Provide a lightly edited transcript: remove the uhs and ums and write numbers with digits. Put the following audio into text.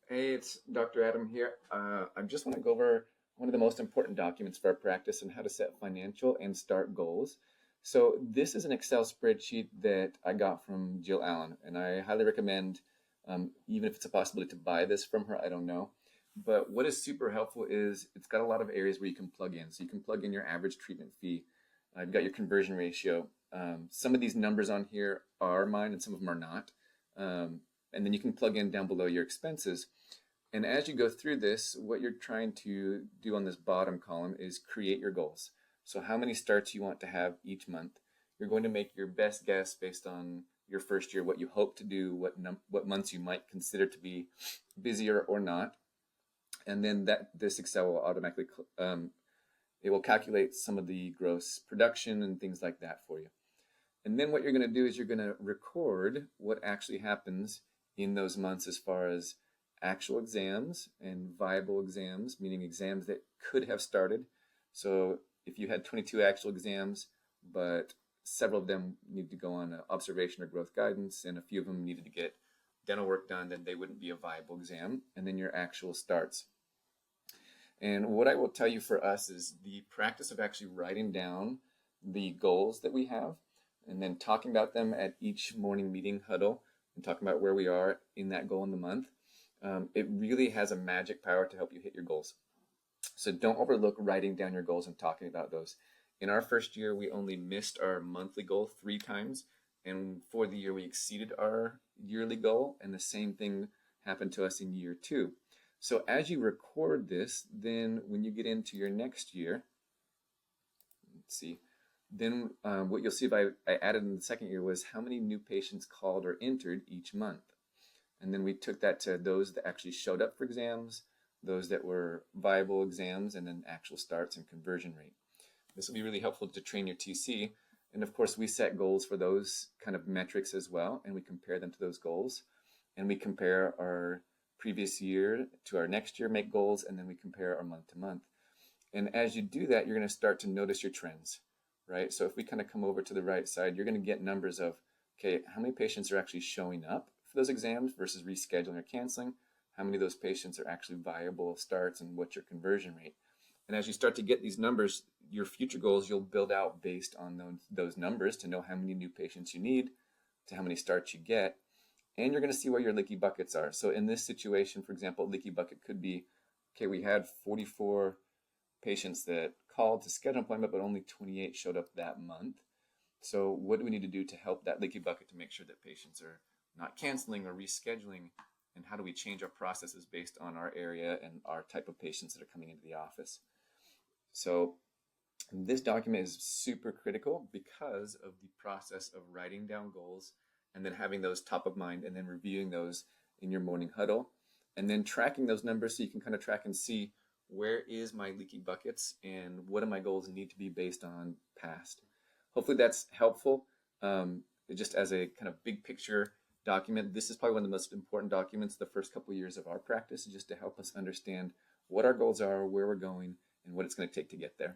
Hey, it's Dr. Adam here. I just want to go over one of the most important documents for our practice and how to set financial and start goals. So this is an Excel spreadsheet that I got from Jill Allen, and I highly recommend, even if it's a possibility to buy this from her, I don't know. But what is super helpful is it's got a lot of areas where you can plug in. So you can plug in your average treatment fee. You've got your conversion ratio. Some of these numbers on here are mine and some of them are not. And then you can plug in down below your expenses. And as you go through this, what you're trying to do on this bottom column is create your goals. So how many starts you want to have each month. You're going to make your best guess based on your first year, what you hope to do, what months you might consider to be busier or not. And then this Excel will automatically it will calculate some of the gross production and things like that for you. And then what you're going to do is you're going to record what actually happens in those months as far as actual exams and viable exams, meaning exams that could have started. So if you had 22 actual exams, but several of them need to go on observation or growth guidance, and a few of them needed to get dental work done, then they wouldn't be a viable exam. And then your actual starts. And what I will tell you for us is the practice of actually writing down the goals that we have and then talking about them at each morning meeting huddle and talking about where we are in that goal in the month. It really has a magic power to help you hit your goals. So don't overlook writing down your goals and talking about those. In our first year, we only missed our monthly goal 3 times. And for the year, we exceeded our yearly goal. And the same thing happened to us in year 2. So as you record this, then when you get into your next year, let's see, then what you'll see if I added in the second year was how many new patients called or entered each month. And then we took that to those that actually showed up for exams, those that were viable exams, and then actual starts and conversion rate. This will be really helpful to train your TC. And of course, we set goals for those kind of metrics as well, and we compare them to those goals. And we compare our previous year to our next year, make goals, and then we compare our month to month. And as you do that, you're going to start to notice your trends, right? So if we kind of come over to the right side, you're going to get numbers of, okay, how many patients are actually showing up for those exams versus rescheduling or canceling? How many of those patients are actually viable starts, and what's your conversion rate? And as you start to get these numbers, your future goals you'll build out based on those numbers to know how many new patients you need, to how many starts you get. And you're going to see where your leaky buckets are. So in this situation, for example, leaky bucket could be, okay, we had 44 patients that called to schedule an appointment, but only 28 showed up that month. So what do we need to do to help that leaky bucket to make sure that patients are not canceling or rescheduling? And how do we change our processes based on our area and our type of patients that are coming into the office? So this document is super critical because of the process of writing down goals and then having those top of mind and then reviewing those in your morning huddle and then tracking those numbers so you can kind of track and see where is my leaky buckets and what do my goals need to be based on past. Hopefully that's helpful. Just as a kind of big picture document, this is probably one of the most important documents the first couple of years of our practice, just to help us understand what our goals are, where we're going, and what it's going to take to get there.